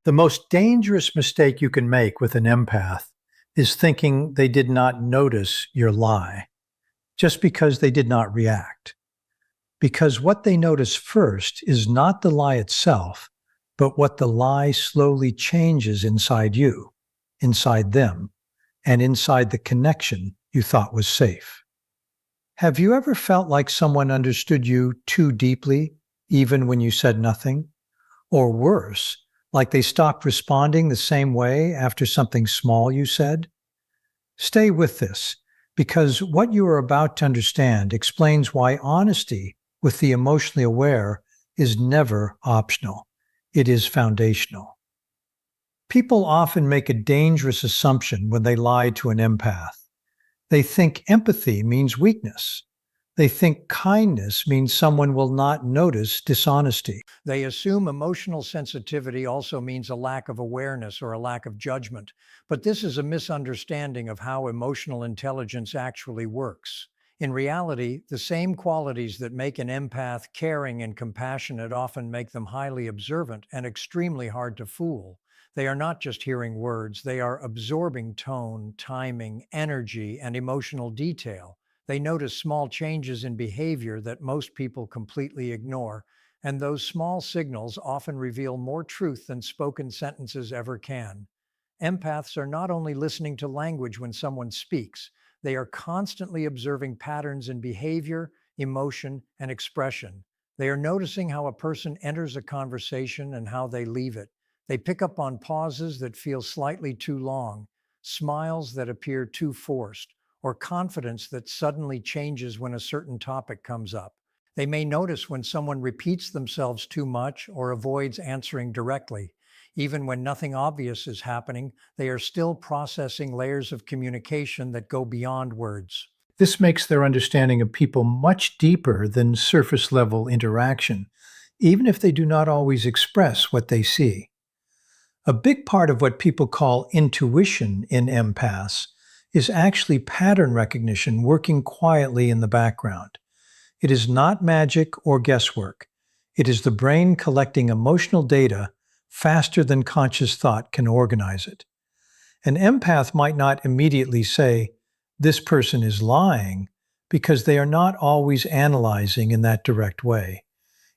The most dangerous mistake you can make with an empath is thinking they did not notice your lie just because they did not react. Because what they notice first is not the lie itself, but what the lie slowly changes inside you, inside them, and inside the connection you thought was safe. Have you ever felt like someone understood you too deeply, even when you said nothing? Or worse, like they stopped responding the same way after something small you said? Stay with this, because what you are about to understand explains why honesty with the emotionally aware is never optional. It is foundational. People often make a dangerous assumption when they lie to an empath. They think empathy means weakness. They think kindness means someone will not notice dishonesty. They assume emotional sensitivity also means a lack of awareness or a lack of judgment. But this is a misunderstanding of how emotional intelligence actually works. In reality, the same qualities that make an empath caring and compassionate often make them highly observant and extremely hard to fool. They are not just hearing words, they are absorbing tone, timing, energy, and emotional detail. They notice small changes in behavior that most people completely ignore, and those small signals often reveal more truth than spoken sentences ever can. Empaths are not only listening to language when someone speaks, they are constantly observing patterns in behavior, emotion, and expression. They are noticing how a person enters a conversation and how they leave it. They pick up on pauses that feel slightly too long, smiles that appear too forced, or confidence that suddenly changes when a certain topic comes up. They may notice when someone repeats themselves too much or avoids answering directly. Even when nothing obvious is happening, they are still processing layers of communication that go beyond words. This makes their understanding of people much deeper than surface level interaction, even if they do not always express what they see. A big part of what people call intuition in empaths is actually pattern recognition working quietly in the background. It is not magic or guesswork. It is the brain collecting emotional data faster than conscious thought can organize it. An empath might not immediately say, "This person is lying," because they are not always analyzing in that direct way.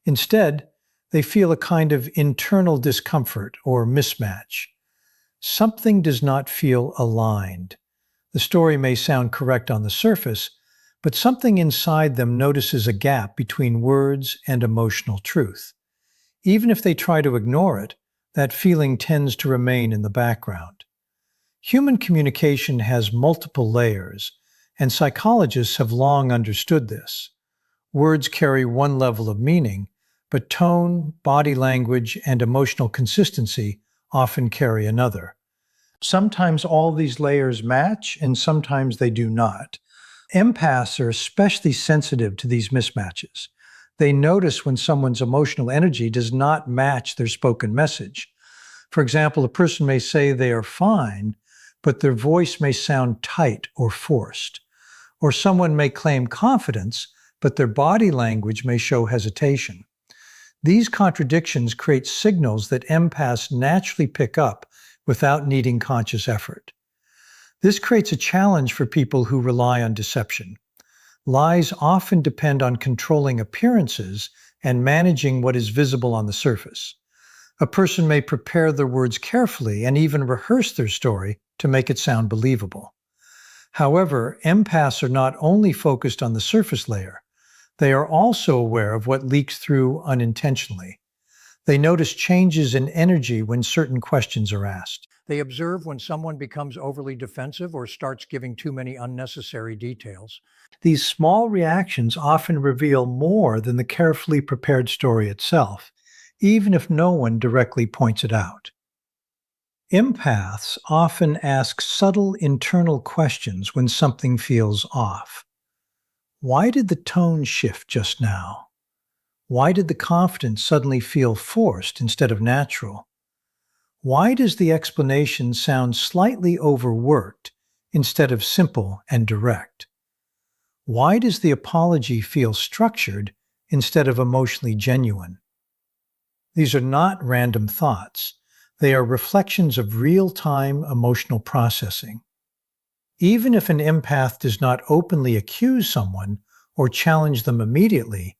Instead, they feel a kind of internal discomfort or mismatch. Something does not feel aligned. The story may sound correct on the surface, but something inside them notices a gap between words and emotional truth. Even if they try to ignore it, that feeling tends to remain in the background. Human communication has multiple layers, and psychologists have long understood this. Words carry one level of meaning, but tone, body language, and emotional consistency often carry another. Sometimes all these layers match, and sometimes they do not. Empaths are especially sensitive to these mismatches. They notice when someone's emotional energy does not match their spoken message. For example, a person may say they are fine, but their voice may sound tight or forced. Or someone may claim confidence, but their body language may show hesitation. These contradictions create signals that empaths naturally pick up without needing conscious effort. This creates a challenge for people who rely on deception. Lies often depend on controlling appearances and managing what is visible on the surface. A person may prepare their words carefully and even rehearse their story to make it sound believable. However, empaths are not only focused on the surface layer, they are also aware of what leaks through unintentionally. They notice changes in energy when certain questions are asked. They observe when someone becomes overly defensive or starts giving too many unnecessary details. These small reactions often reveal more than the carefully prepared story itself, even if no one directly points it out. Empaths often ask subtle internal questions when something feels off. Why did the tone shift just now? Why did the confidence suddenly feel forced instead of natural? Why does the explanation sound slightly overworked instead of simple and direct? Why does the apology feel structured instead of emotionally genuine? These are not random thoughts. They are reflections of real-time emotional processing. Even if an empath does not openly accuse someone or challenge them immediately,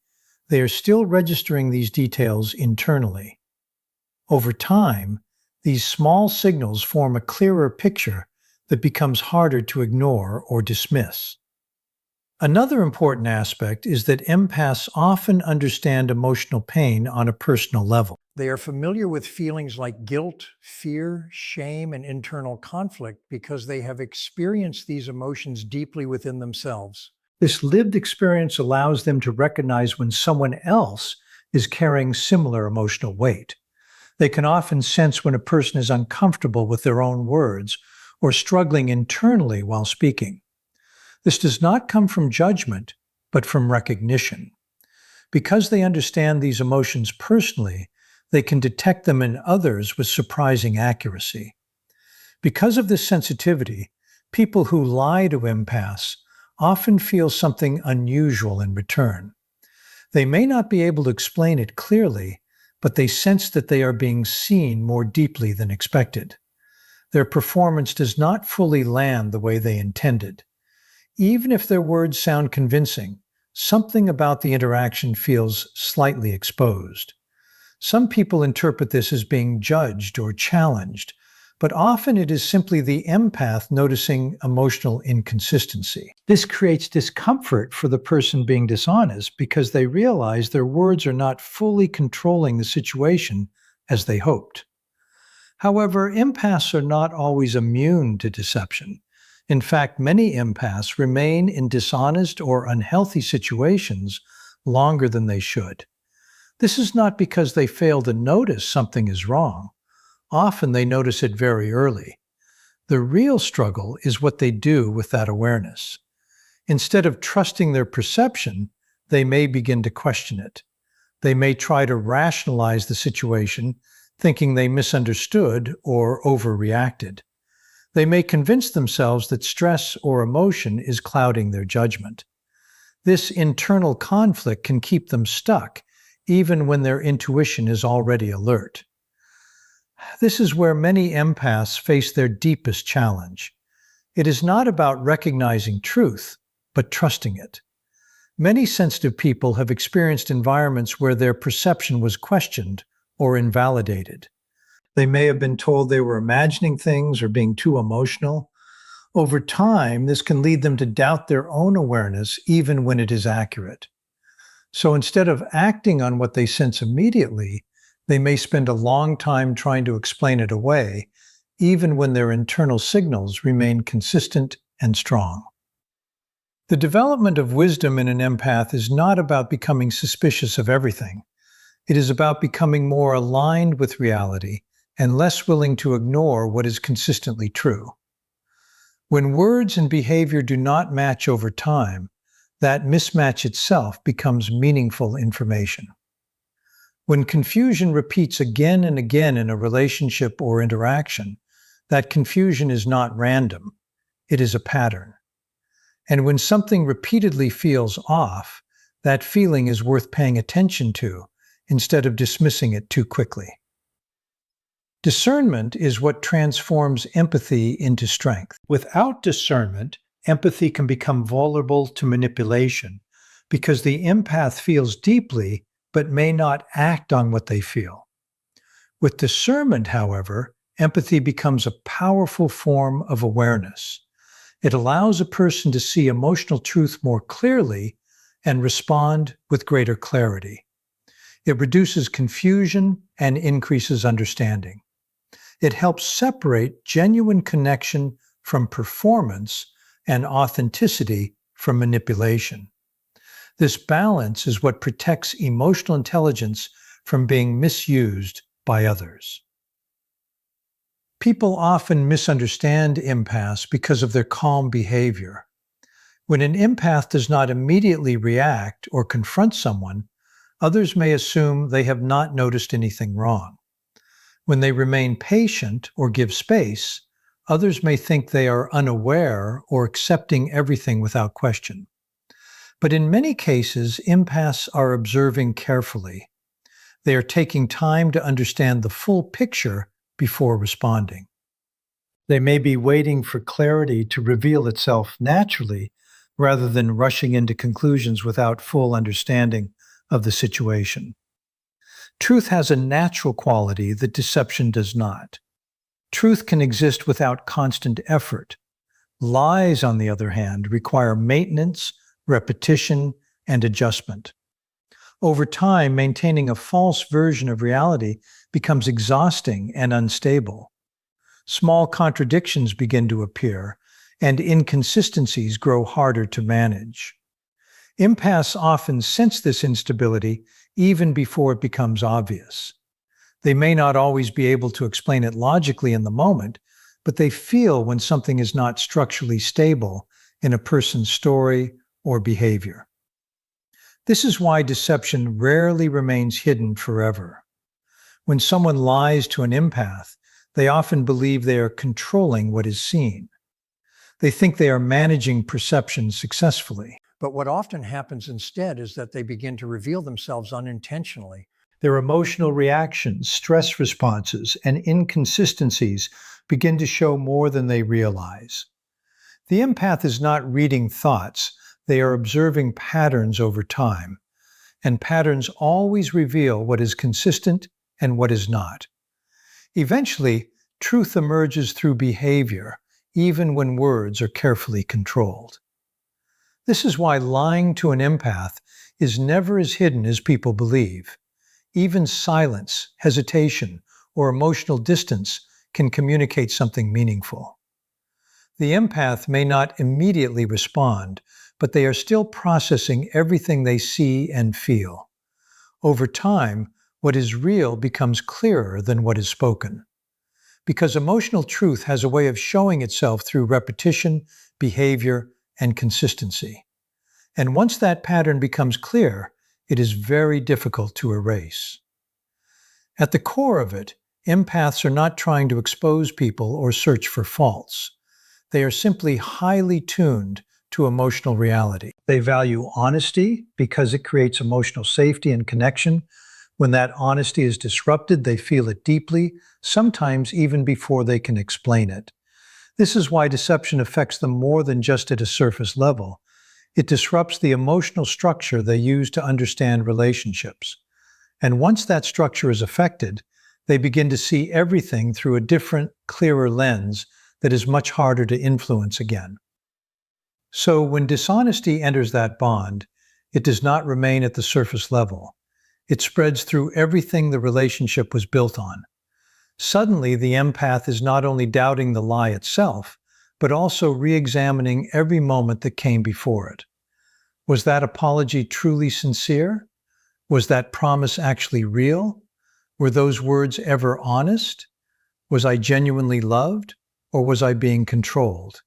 they are still registering these details internally. Over time, these small signals form a clearer picture that becomes harder to ignore or dismiss. Another important aspect is that empaths often understand emotional pain on a personal level. They are familiar with feelings like guilt, fear, shame, and internal conflict because they have experienced these emotions deeply within themselves. This lived experience allows them to recognize when someone else is carrying similar emotional weight. They can often sense when a person is uncomfortable with their own words or struggling internally while speaking. This does not come from judgment, but from recognition. Because they understand these emotions personally, they can detect them in others with surprising accuracy. Because of this sensitivity, people who lie to empaths often feel something unusual in return. They may not be able to explain it clearly, but they sense that they are being seen more deeply than expected. Their performance does not fully land the way they intended. Even if their words sound convincing, something about the interaction feels slightly exposed. Some people interpret this as being judged or challenged, but often it is simply the empath noticing emotional inconsistency. This creates discomfort for the person being dishonest because they realize their words are not fully controlling the situation as they hoped. However, empaths are not always immune to deception. In fact, many empaths remain in dishonest or unhealthy situations longer than they should. This is not because they fail to notice something is wrong. Often they notice it very early. The real struggle is what they do with that awareness. Instead of trusting their perception, they may begin to question it. They may try to rationalize the situation, thinking they misunderstood or overreacted. They may convince themselves that stress or emotion is clouding their judgment. This internal conflict can keep them stuck, even when their intuition is already alert. This is where many empaths face their deepest challenge. It is not about recognizing truth, but trusting it. Many sensitive people have experienced environments where their perception was questioned or invalidated. They may have been told they were imagining things or being too emotional. Over time, this can lead them to doubt their own awareness even when it is accurate. So instead of acting on what they sense immediately, they may spend a long time trying to explain it away, even when their internal signals remain consistent and strong. The development of wisdom in an empath is not about becoming suspicious of everything. It is about becoming more aligned with reality and less willing to ignore what is consistently true. When words and behavior do not match over time, that mismatch itself becomes meaningful information. When confusion repeats again and again in a relationship or interaction, that confusion is not random, it is a pattern. And when something repeatedly feels off, that feeling is worth paying attention to instead of dismissing it too quickly. Discernment is what transforms empathy into strength. Without discernment, empathy can become vulnerable to manipulation because the empath feels deeply but may not act on what they feel. With discernment, however, empathy becomes a powerful form of awareness. It allows a person to see emotional truth more clearly and respond with greater clarity. It reduces confusion and increases understanding. It helps separate genuine connection from performance and authenticity from manipulation. This balance is what protects emotional intelligence from being misused by others. People often misunderstand empaths because of their calm behavior. When an empath does not immediately react or confront someone, others may assume they have not noticed anything wrong. When they remain patient or give space, others may think they are unaware or accepting everything without question. But in many cases, empaths are observing carefully. They are taking time to understand the full picture before responding. They may be waiting for clarity to reveal itself naturally rather than rushing into conclusions without full understanding of the situation. Truth has a natural quality that deception does not. Truth can exist without constant effort. Lies, on the other hand, require maintenance, repetition, and adjustment. Over time, maintaining a false version of reality becomes exhausting and unstable. Small contradictions begin to appear, and inconsistencies grow harder to manage. Empaths often sense this instability even before it becomes obvious. They may not always be able to explain it logically in the moment, but they feel when something is not structurally stable in a person's story or behavior. This is why deception rarely remains hidden forever. When someone lies to an empath, they often believe they are controlling what is seen. They think they are managing perception successfully. But what often happens instead is that they begin to reveal themselves unintentionally. Their emotional reactions, stress responses, and inconsistencies begin to show more than they realize. The empath is not reading thoughts, they are observing patterns over time. And patterns always reveal what is consistent and what is not. Eventually, truth emerges through behavior, even when words are carefully controlled. This is why lying to an empath is never as hidden as people believe. Even silence, hesitation, or emotional distance can communicate something meaningful. The empath may not immediately respond, but they are still processing everything they see and feel. Over time, what is real becomes clearer than what is spoken. Because emotional truth has a way of showing itself through repetition, behavior, and consistency. And once that pattern becomes clear, it is very difficult to erase. At the core of it, empaths are not trying to expose people or search for faults. They are simply highly tuned to emotional reality. They value honesty because it creates emotional safety and connection. When that honesty is disrupted, they feel it deeply, sometimes even before they can explain it. This is why deception affects them more than just at a surface level. It disrupts the emotional structure they use to understand relationships. And once that structure is affected, they begin to see everything through a different, clearer lens that is much harder to influence again. So when dishonesty enters that bond, it does not remain at the surface level. It spreads through everything the relationship was built on. Suddenly, the empath is not only doubting the lie itself, but also re-examining every moment that came before it. Was that apology truly sincere? Was that promise actually real? Were those words ever honest? Was I genuinely loved, or was I being controlled?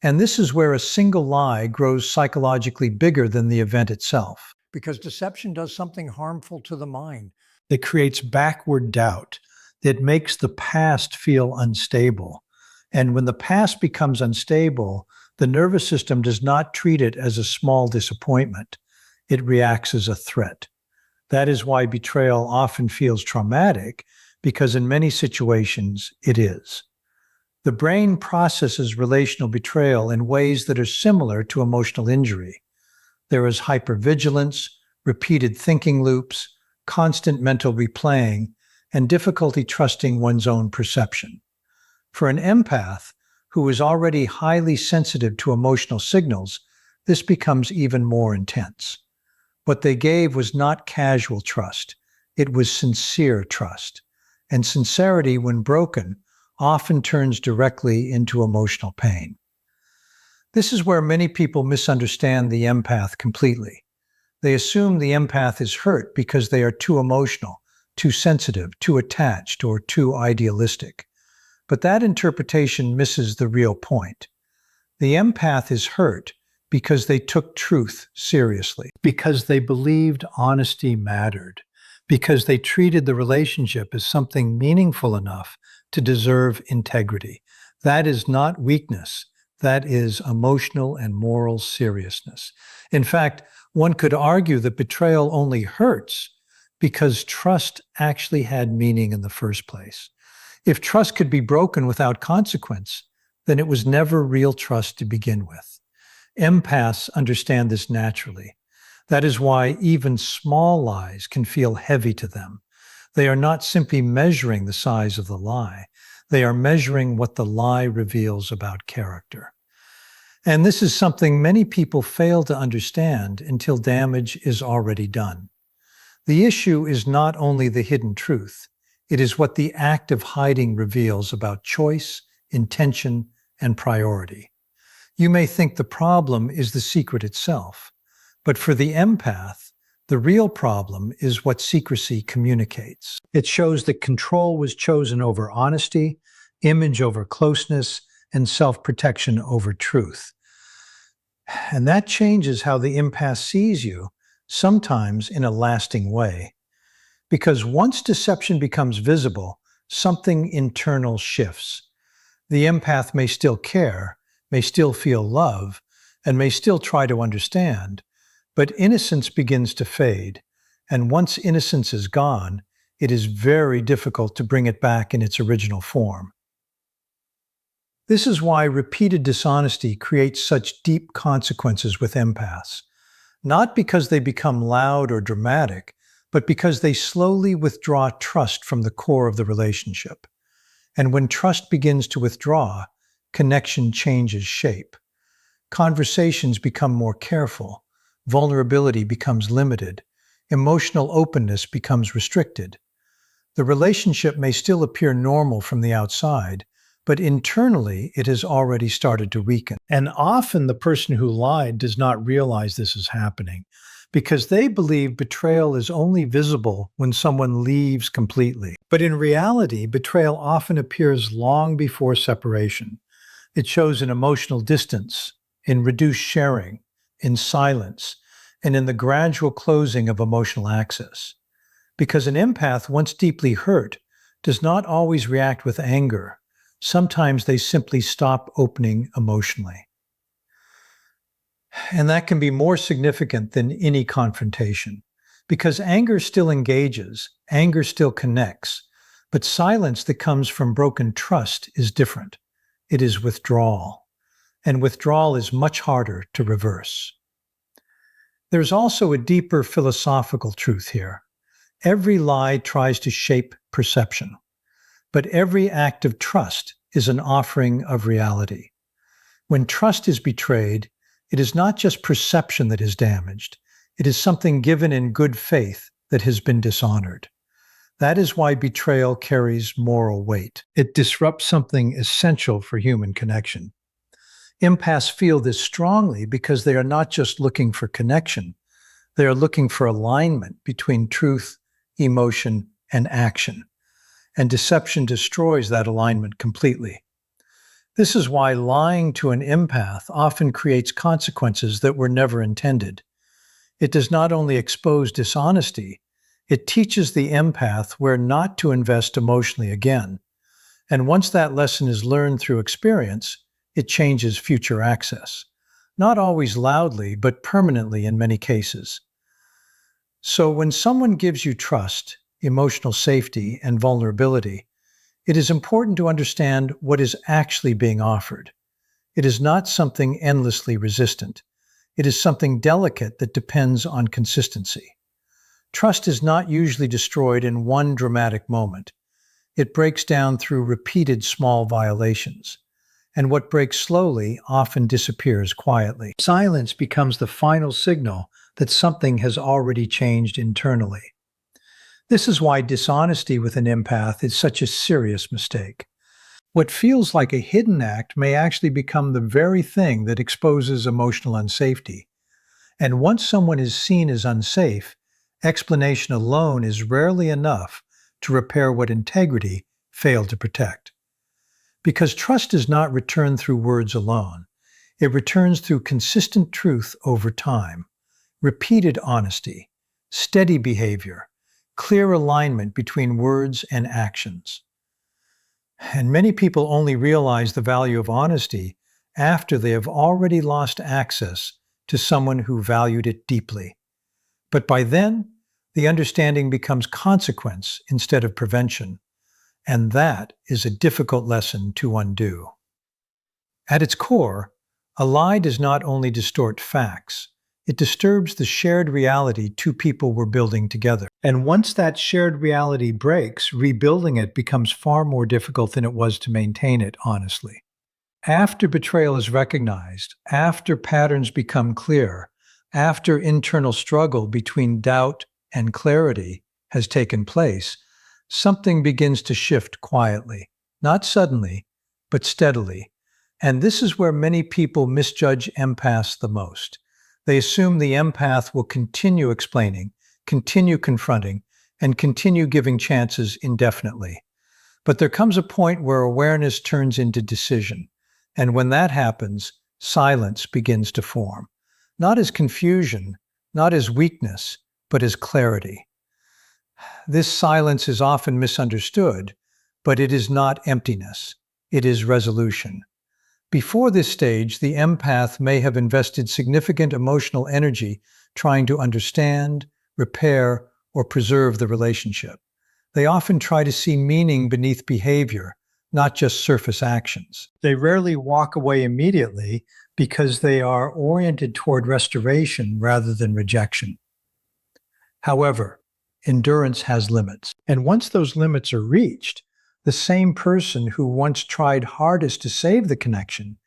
And this is where a single lie grows psychologically bigger than the event itself. Because deception does something harmful to the mind. It creates backward doubt. It makes the past feel unstable. And when the past becomes unstable, the nervous system does not treat it as a small disappointment. It reacts as a threat. That is why betrayal often feels traumatic, because in many situations it is. The brain processes relational betrayal in ways that are similar to emotional injury. There is hypervigilance, repeated thinking loops, constant mental replaying, and difficulty trusting one's own perception. For an empath, who is already highly sensitive to emotional signals, this becomes even more intense. What they gave was not casual trust, it was sincere trust. And sincerity, when broken, often turns directly into emotional pain. This is where many people misunderstand the empath completely. They assume the empath is hurt because they are too emotional, too sensitive, too attached, or too idealistic. But that interpretation misses the real point. The empath is hurt because they took truth seriously, because they believed honesty mattered, because they treated the relationship as something meaningful enough to deserve integrity. That is not weakness. That is emotional and moral seriousness. In fact, one could argue that betrayal only hurts because trust actually had meaning in the first place. If trust could be broken without consequence, then it was never real trust to begin with. Empaths understand this naturally. That is why even small lies can feel heavy to them. They are not simply measuring the size of the lie. They are measuring what the lie reveals about character. And this is something many people fail to understand until damage is already done. The issue is not only the hidden truth, it is what the act of hiding reveals about choice, intention, and priority. You may think the problem is the secret itself, but for the empath, the real problem is what secrecy communicates. It shows that control was chosen over honesty, image over closeness, and self-protection over truth. And that changes how the empath sees you, sometimes in a lasting way. Because once deception becomes visible, something internal shifts. The empath may still care, may still feel love, and may still try to understand, but innocence begins to fade, and once innocence is gone, it is very difficult to bring it back in its original form. This is why repeated dishonesty creates such deep consequences with empaths, not because they become loud or dramatic, but because they slowly withdraw trust from the core of the relationship. And when trust begins to withdraw, connection changes shape. Conversations become more careful, vulnerability becomes limited, emotional openness becomes restricted. The relationship may still appear normal from the outside, but internally it has already started to weaken. And often the person who lied does not realize this is happening because they believe betrayal is only visible when someone leaves completely. But in reality, betrayal often appears long before separation. It shows in emotional distance, in reduced sharing, in silence, and in the gradual closing of emotional access. Because an empath, once deeply hurt, does not always react with anger. Sometimes they simply stop opening emotionally. And that can be more significant than any confrontation, because anger still engages, anger still connects, but silence that comes from broken trust is different. It is withdrawal, and withdrawal is much harder to reverse. There's also a deeper philosophical truth here. Every lie tries to shape perception, but every act of trust is an offering of reality. When trust is betrayed, it is not just perception that is damaged. It is something given in good faith that has been dishonored. That is why betrayal carries moral weight. It disrupts something essential for human connection. Empaths feel this strongly because they are not just looking for connection. They are looking for alignment between truth, emotion, and action. And deception destroys that alignment completely. This is why lying to an empath often creates consequences that were never intended. It does not only expose dishonesty, it teaches the empath where not to invest emotionally again. And once that lesson is learned through experience, it changes future access. Not always loudly, but permanently in many cases. So when someone gives you trust, emotional safety, and vulnerability, it is important to understand what is actually being offered. It is not something endlessly resistant. It is something delicate that depends on consistency. Trust is not usually destroyed in one dramatic moment. It breaks down through repeated small violations. And what breaks slowly often disappears quietly. Silence becomes the final signal that something has already changed internally. This is why dishonesty with an empath is such a serious mistake. What feels like a hidden act may actually become the very thing that exposes emotional unsafety. And once someone is seen as unsafe, explanation alone is rarely enough to repair what integrity failed to protect. Because trust does not return through words alone. It returns through consistent truth over time, repeated honesty, steady behavior, clear alignment between words and actions. And many people only realize the value of honesty after they have already lost access to someone who valued it deeply. But by then, the understanding becomes consequence instead of prevention. And that is a difficult lesson to undo. At its core, a lie does not only distort facts, it disturbs the shared reality two people were building together. And once that shared reality breaks, rebuilding it becomes far more difficult than it was to maintain it, honestly. After betrayal is recognized, after patterns become clear, after internal struggle between doubt and clarity has taken place, something begins to shift quietly, not suddenly, but steadily. And this is where many people misjudge empaths the most. They assume the empath will continue explaining, continue confronting, and continue giving chances indefinitely. But there comes a point where awareness turns into decision. And when that happens, silence begins to form. Not as confusion, not as weakness, but as clarity. This silence is often misunderstood, but it is not emptiness. It is resolution. Before this stage, the empath may have invested significant emotional energy trying to understand, repair, or preserve the relationship. They often try to see meaning beneath behavior, not just surface actions. They rarely walk away immediately because they are oriented toward restoration rather than rejection. However, endurance has limits. And once those limits are reached, the same person who once tried hardest to save the connection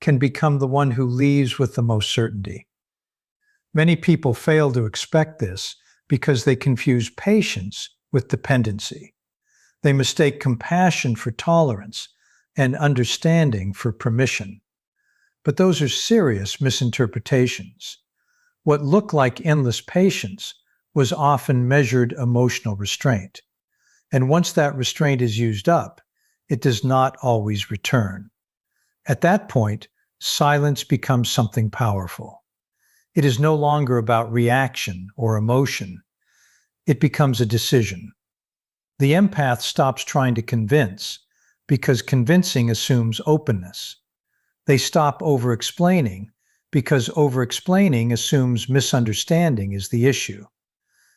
can become the one who leaves with the most certainty. Many people fail to expect this because they confuse patience with dependency. They mistake compassion for tolerance and understanding for permission. But those are serious misinterpretations. What looked like endless patience was often measured emotional restraint. And once that restraint is used up, it does not always return. At that point, silence becomes something powerful. It is no longer about reaction or emotion. It becomes a decision. The empath stops trying to convince because convincing assumes openness. They stop over-explaining because over-explaining assumes misunderstanding is the issue.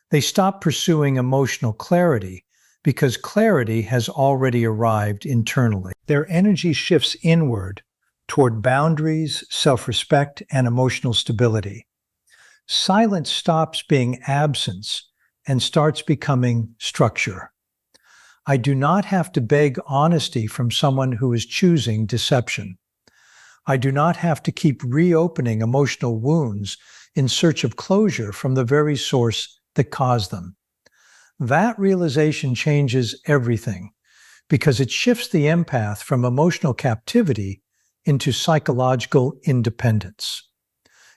They stop pursuing emotional clarity because clarity has already arrived internally. Their energy shifts inward toward boundaries, self-respect, and emotional stability. Silence stops being absence and starts becoming structure. I do not have to beg honesty from someone who is choosing deception. I do not have to keep reopening emotional wounds in search of closure from the very source that caused them. That realization changes everything because it shifts the empath from emotional captivity into psychological independence.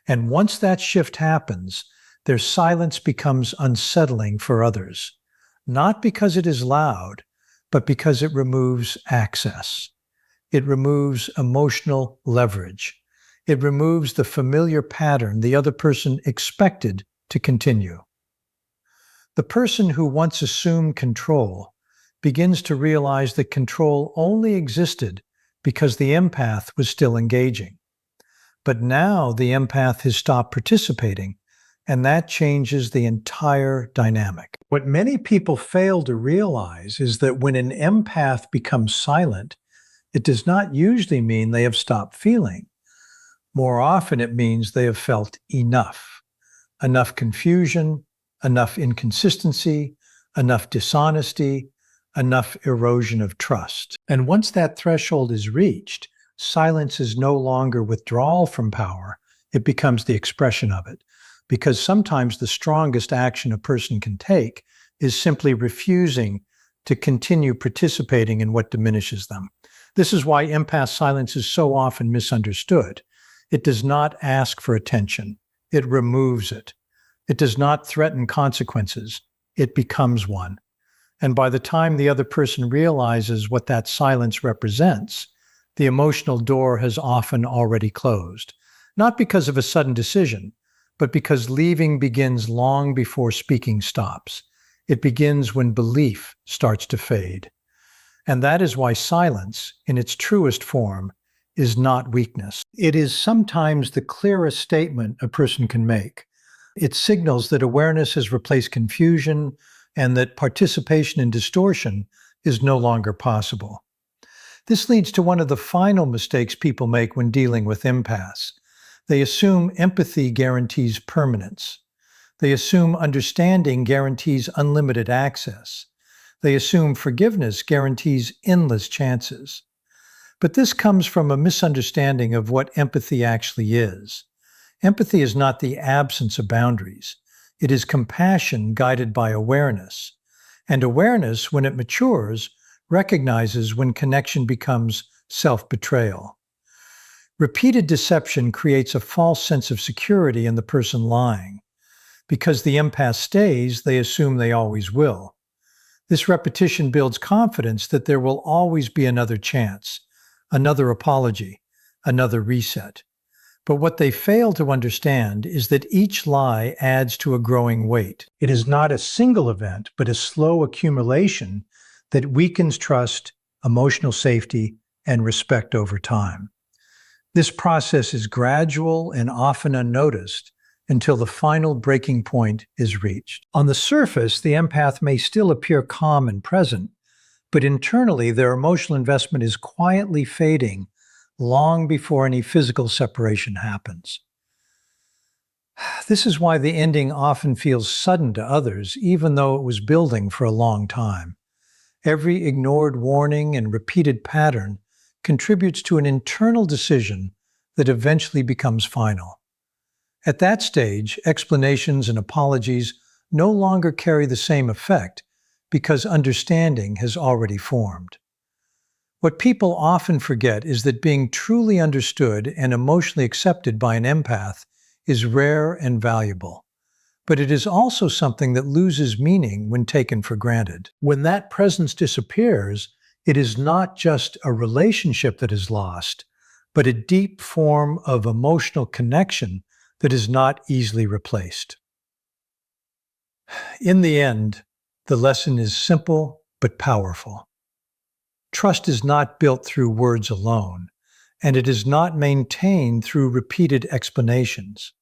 And once that shift happens, their silence becomes unsettling for others, not because it is loud, but because it removes access. It removes emotional leverage. It removes the familiar pattern the other person expected to continue. The person who once assumed control begins to realize that control only existed because the empath was still engaging. But now the empath has stopped participating, and that changes the entire dynamic. What many people fail to realize is that when an empath becomes silent, it does not usually mean they have stopped feeling. More often it means they have felt enough. Enough confusion, enough inconsistency, enough dishonesty, enough erosion of trust. And once that threshold is reached, silence is no longer withdrawal from power, it becomes the expression of it. Because sometimes the strongest action a person can take is simply refusing to continue participating in what diminishes them. This is why empath silence is so often misunderstood. It does not ask for attention. It removes it. It does not threaten consequences. It becomes one. And by the time the other person realizes what that silence represents, the emotional door has often already closed. Not because of a sudden decision, but because leaving begins long before speaking stops. It begins when belief starts to fade. And that is why silence, in its truest form, is not weakness. It is sometimes the clearest statement a person can make. It signals that awareness has replaced confusion and that participation in distortion is no longer possible. This leads to one of the final mistakes people make when dealing with empaths. They assume empathy guarantees permanence. They assume understanding guarantees unlimited access. They assume forgiveness guarantees endless chances. But this comes from a misunderstanding of what empathy actually is. Empathy is not the absence of boundaries. It is compassion guided by awareness. And awareness, when it matures, recognizes when connection becomes self-betrayal. Repeated deception creates a false sense of security in the person lying. Because the empath stays, they assume they always will. This repetition builds confidence that there will always be another chance, another apology, another reset. But what they fail to understand is that each lie adds to a growing weight. It is not a single event, but a slow accumulation that weakens trust, emotional safety, and respect over time. This process is gradual and often unnoticed until the final breaking point is reached. On the surface, the empath may still appear calm and present, but internally their emotional investment is quietly fading long before any physical separation happens. This is why the ending often feels sudden to others, even though it was building for a long time. Every ignored warning and repeated pattern contributes to an internal decision that eventually becomes final. At that stage, explanations and apologies no longer carry the same effect because understanding has already formed. What people often forget is that being truly understood and emotionally accepted by an empath is rare and valuable. But it is also something that loses meaning when taken for granted. When that presence disappears, it is not just a relationship that is lost, but a deep form of emotional connection that is not easily replaced. In the end, the lesson is simple but powerful. Trust is not built through words alone, and it is not maintained through repeated explanations.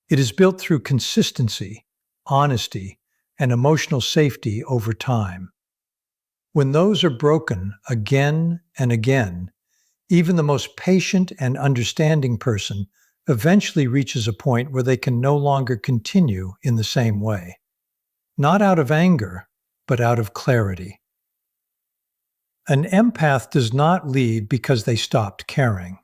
It is built through consistency, honesty, and emotional safety over time. When those are broken again and again, even the most patient and understanding person eventually reaches a point where they can no longer continue in the same way. Not out of anger, but out of clarity. An empath does not leave because they stopped caring.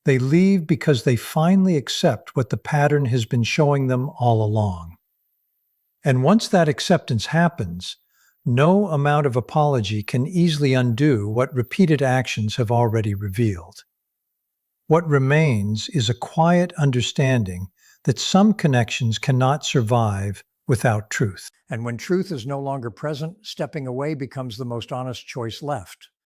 They leave because they finally accept what the pattern has been showing them all along. And once that acceptance happens, no amount of apology can easily undo what repeated actions have already revealed. What remains is a quiet understanding that some connections cannot survive without truth. And when truth is no longer present, stepping away becomes the most honest choice left.